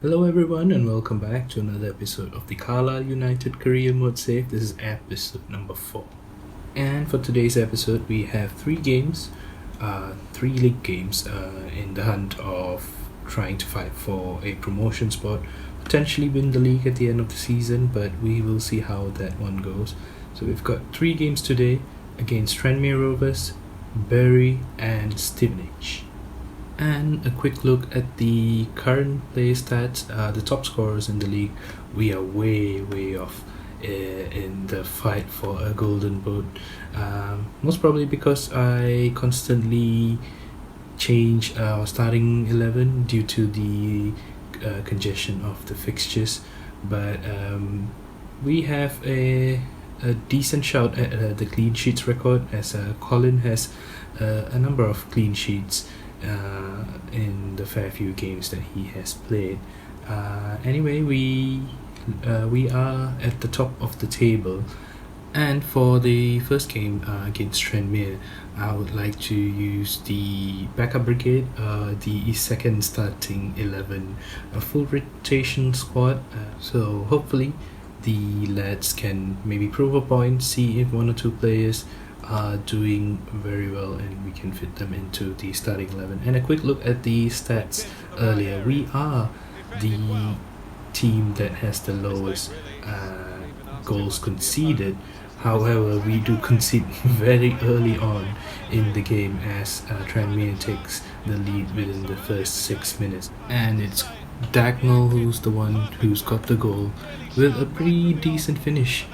Hello everyone and welcome back to another episode of the Carlisle United Career Mode Save. This is episode number 4. And for today's episode we have 3 games, 3 league games in the hunt of trying to fight for a promotion spot, potentially win the league at the end of the season, but we will see how that one goes. So we've got 3 games today against Tranmere Rovers, Bury and Stevenage. And a quick look at the current player stats, the top scorers in the league. We are way off in the fight for a golden boot. Most probably because I constantly change our starting 11 due to the congestion of the fixtures. But we have a decent shout at the clean sheets record, as Colin has a number of clean sheets in the fair few games that he has played. Anyway, we are at the top of the table, and for the first game against Tranmere, I would like to use the backup brigade, the second starting 11, a full rotation squad. So hopefully the lads can maybe prove a point, see if 1 or 2 players are doing very well and we can fit them into the starting 11. And a quick look at the stats earlier. We are the team that has the lowest goals conceded. However, we do concede very early on in the game as Tranmere takes the lead within the first 6 minutes, and it's Dagnall who's the one who's got the goal with a pretty decent finish.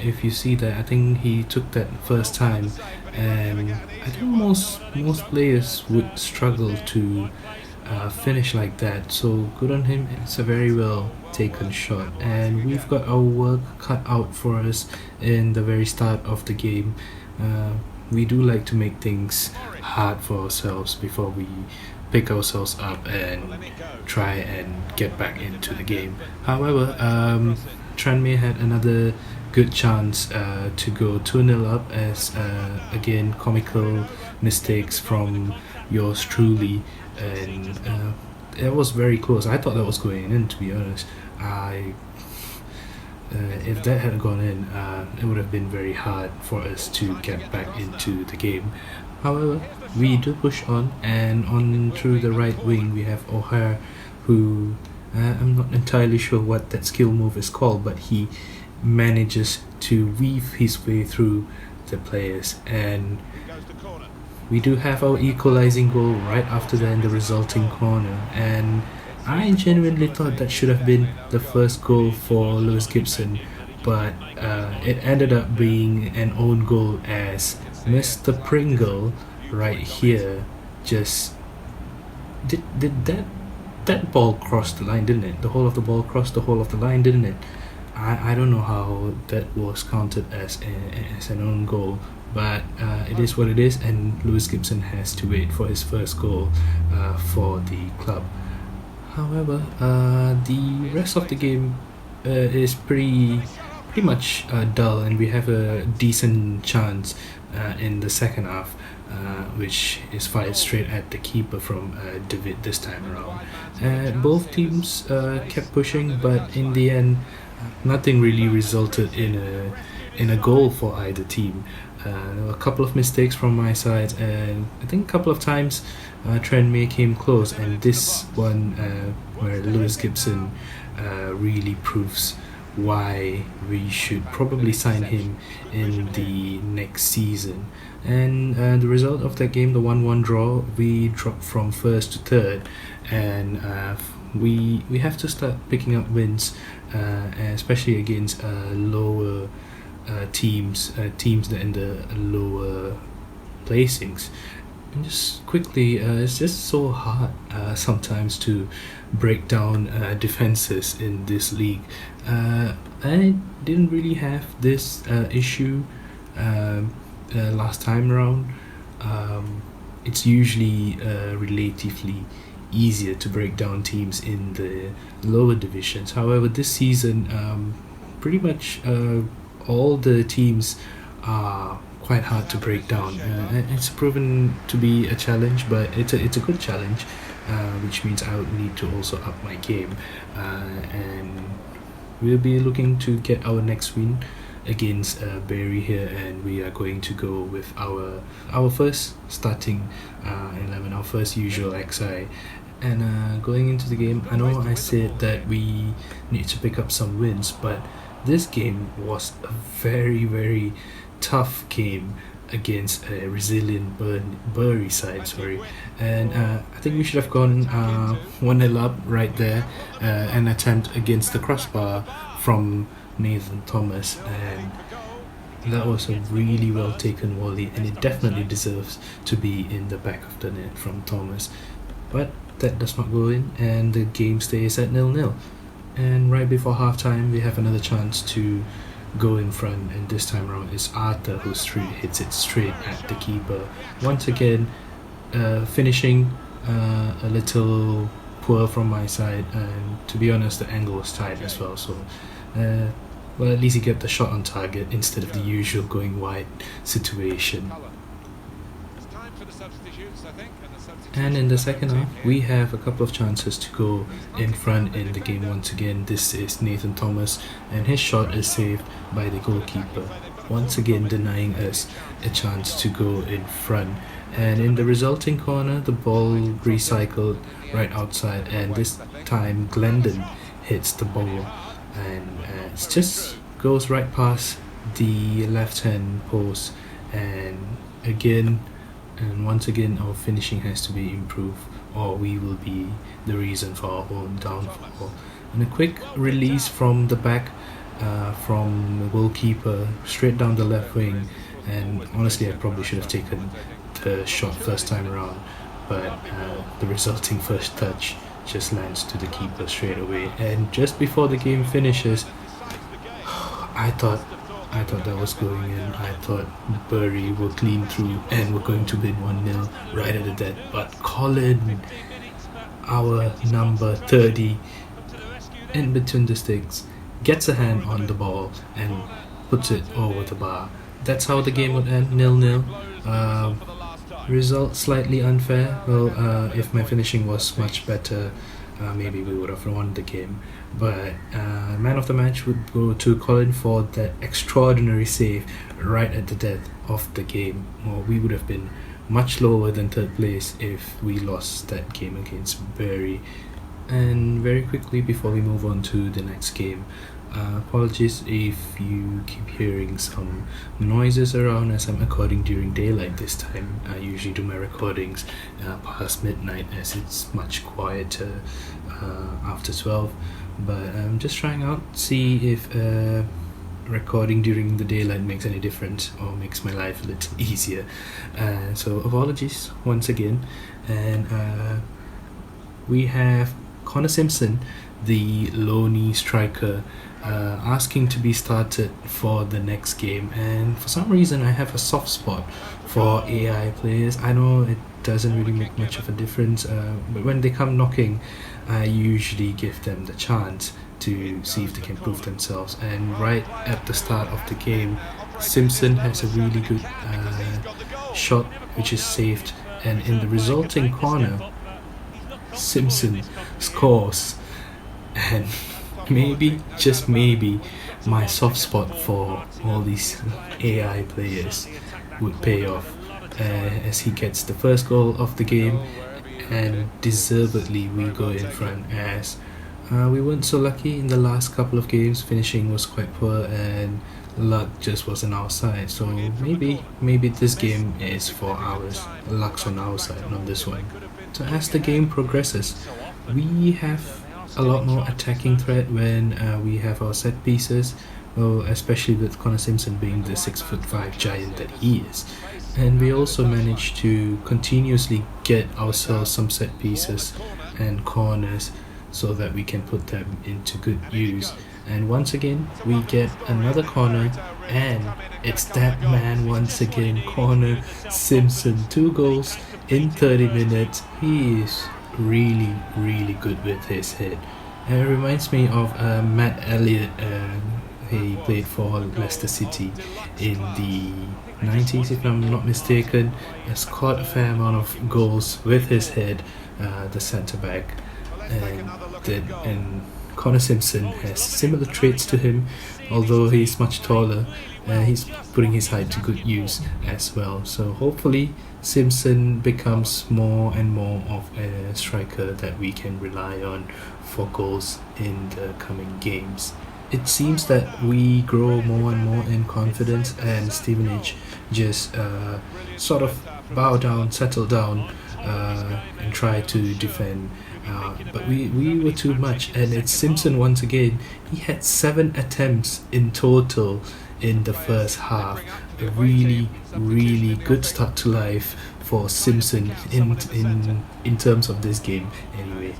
If you see that, I think he took that first time, and I think most players would struggle to finish like that. So good on him. It's a very well taken shot, and we've got our work cut out for us in the very start of the game. We do like to make things hard for ourselves before we pick ourselves up and try and get back into the game. However, Tranmere had another good chance to go 2-0 up, as again comical mistakes from yours truly, and it was very close. I thought that was going in, to be honest. If that had gone in, it would have been very hard for us to get back into the game. However, we do push on, and on through the right wing we have O'Hare, who I'm not entirely sure what that skill move is called, but he manages to weave his way through the players, and we do have our equalizing goal right after that in the resulting corner. And I genuinely thought that should have been the first goal for Lewis Gibson, but it ended up being an own goal, as Mr. Pringle right here just did that ball crossed the line, didn't it? The whole of the ball crossed the whole of the line, didn't it? I don't know how that was counted as an own goal, but it is what it is, and Lewis Gibson has to wait for his first goal for the club. However, the rest of the game is pretty much dull, and we have a decent chance in the second half, which is fired straight at the keeper from David this time around. Both teams kept pushing, but in the end nothing really resulted in a goal for either team. There were a couple of mistakes from my side, and I think a couple of times Tranmere came close, and this one where Lewis Gibson really proves why we should probably sign him in the next season. And the result of that game, the 1-1 draw, we dropped from first to third, and we have to start picking up wins, especially against lower teams that in the lower placings. And just quickly, it's just so hard sometimes to break down defenses in this league. I didn't really have this issue last time around. It's usually relatively easier to break down teams in the lower divisions. However, this season, pretty much all the teams are quite hard to break down. It's proven to be a challenge, but it's a good challenge. which means I would need to also up my game, and we'll be looking to get our next win against Barry here, and we are going to go with our first starting 11, our first usual XI. And going into the game, I know I said that we need to pick up some wins, but this game was a very, very tough game against a resilient Bury side, and I think we should have gone 1-0 up right there, an attempt against the crossbar from Nathan Thomas, and that was a really well taken volley, and it definitely deserves to be in the back of the net from Thomas, but that does not go in, and the game stays at 0-0. And right before halftime, we have another chance to go in front, and this time around it's Arthur who hits it straight at the keeper. Once again, finishing a little poor from my side, and to be honest, the angle was tight as well. So, well, at least he got the shot on target instead of the usual going wide situation. And in the second half, we have a couple of chances to go in front in the game once again. This is Nathan Thomas, and his shot is saved by the goalkeeper, once again denying us a chance to go in front. And in the resulting corner, the ball recycled right outside, and this time Glendon hits the ball, and it just goes right past the left-hand post, and once again our finishing has to be improved, or we will be the reason for our own downfall. And a quick release from the back from the goalkeeper straight down the left wing, and honestly I probably should have taken the shot first time around, but the resulting first touch just lands to the keeper straight away. And just before the game finishes, I thought that was going in. I thought Bury were clean through and were going to win 1-0 right at the death. But Colin, our number 30, in between the sticks, gets a hand on the ball and puts it over the bar. That's how the game would end, 0-0. Result slightly unfair. Well, if my finishing was much better, maybe we would have won the game. But man of the match would go to Colin for that extraordinary save right at the death of the game. Or we would have been much lower than third place if we lost that game against Bury. And very quickly before we move on to the next game, apologies if you keep hearing some noises around, as I'm recording during daylight this time. I usually do my recordings past midnight, as it's much quieter after 12, but I'm just trying out, see if recording during the daylight makes any difference or makes my life a little easier. So apologies once again. And we have Connor Simpson, the low-knee striker, asking to be started for the next game, and for some reason I have a soft spot for AI players. I know it doesn't really make much of a difference, but when they come knocking, I usually give them the chance to see if they can prove themselves. And right at the start of the game, Simpson has a really good shot which is saved, and in the resulting corner Simpson scores. And maybe, just maybe, my soft spot for all these AI players would pay off, as he gets the first goal of the game, and deservedly we go in front, as we weren't so lucky in the last couple of games. Finishing was quite poor and luck just wasn't our side, so maybe this game is for ours. Luck's on our side, not this one. So as the game progresses, we have a lot more attacking threat when we have our set pieces, well, especially with Connor Simpson being the 6'5" giant that he is. And we also managed to continuously get ourselves some set pieces and corners so that we can put them into good use. And once again we get another corner, and it's that man once again, Connor Simpson. 2 goals in 30 minutes. He is really, really good with his head. It reminds me of Matt Elliott. He played for Leicester City in the 90s, if I'm not mistaken. He scored a fair amount of goals with his head, the centre back, and Connor Simpson has similar traits to him, although he's much taller. He's putting his height to good use as well. So hopefully Simpson becomes more and more of a striker that we can rely on for goals in the coming games. It seems that we grow more and more in confidence, and Stevenage just sort of bow down, settle down, and try to defend. But we were too much, and it's Simpson once again. He had 7 attempts in total in the first half. A really, really good start to life for Simpson in terms of this game anyway.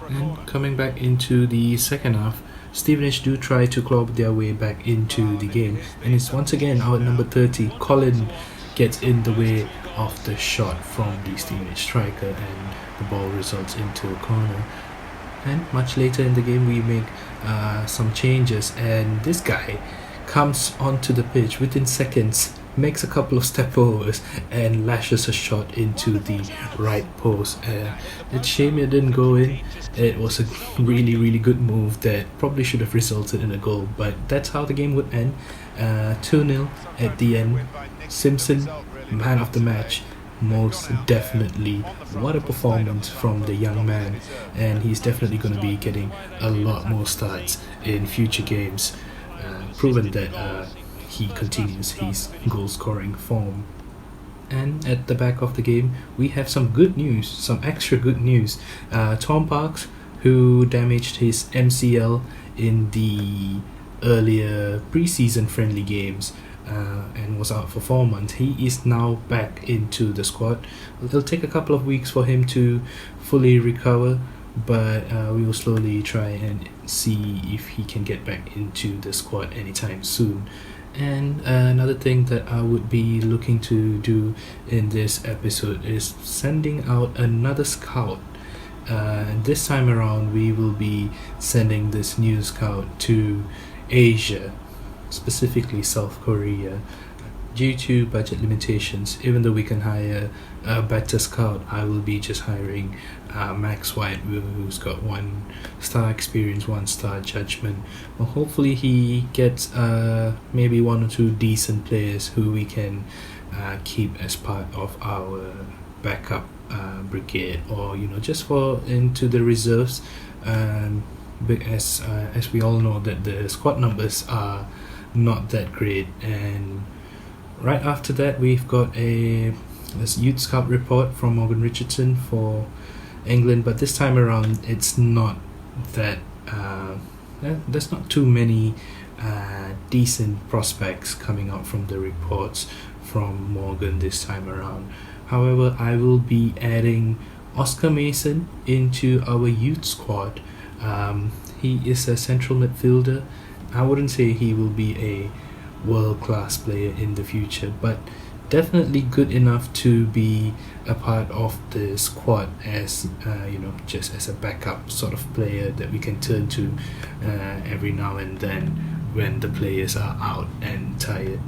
And coming back into the second half, Stevenage do try to claw their way back into the game, and it's once again our number 30, Colin, gets in the way of the shot from the Stevenage striker, and the ball results into a corner. And much later in the game we make some changes, and this guy comes onto the pitch within seconds, makes a couple of step overs and lashes a shot into the right post. It's a shame it didn't go in. It was a really, really good move that probably should have resulted in a goal, but that's how the game would end. 2-0 at the end. Simpson, man of the match, most definitely. What a performance from the young man, and he's definitely going to be getting a lot more starts in future games, proven that he continues his goal scoring form. And at the back of the game we have some good news, some extra good news. Tom Parks, who damaged his MCL in the earlier pre-season friendly games and was out for 4 months, he is now back into the squad. It'll take a couple of weeks for him to fully recover, but we will slowly try and see if he can get back into the squad anytime soon. And another thing that I would be looking to do in this episode is sending out another scout. And this time around we will be sending this new scout to Asia, specifically South Korea. Due to budget limitations, even though we can hire a better scout, I will be just hiring Max White, who's got 1 star experience, 1 star judgment. Well, hopefully he gets maybe 1 or 2 decent players who we can keep as part of our backup brigade, or just for into the reserves. As we all know that the squad numbers are not that great. And right after that we've got this youth scout report from Morgan Richardson for England, but this time around it's not that there's not too many decent prospects coming out from the reports from Morgan this time around. However, I will be adding Oscar Mason into our youth squad. He is a central midfielder. I wouldn't say he will be a world-class player in the future, but definitely good enough to be a part of the squad as just as a backup sort of player that we can turn to every now and then when the players are out and tired.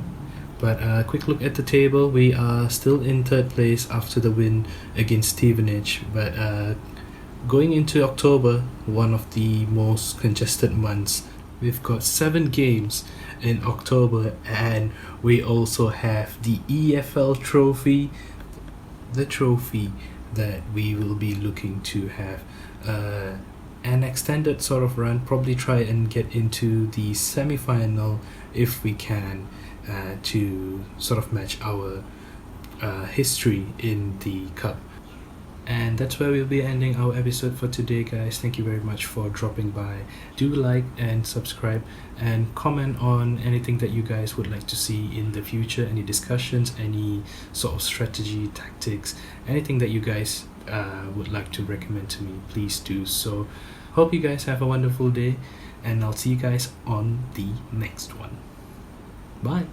But a quick look at the table, we are still in 3rd place after the win against Stevenage, but going into October, one of the most congested months. We've got 7 games in October, and we also have the EFL trophy, the trophy that we will be looking to have an extended sort of run, probably try and get into the semi-final if we can, to sort of match our history in the cup. And that's where we'll be ending our episode for today, guys. Thank you very much for dropping by. Do like and subscribe, and comment on anything that you guys would like to see in the future, any discussions, any sort of strategy, tactics, anything that you guys would like to recommend to me, please do so. Hope you guys have a wonderful day, and I'll see you guys on the next one. Bye.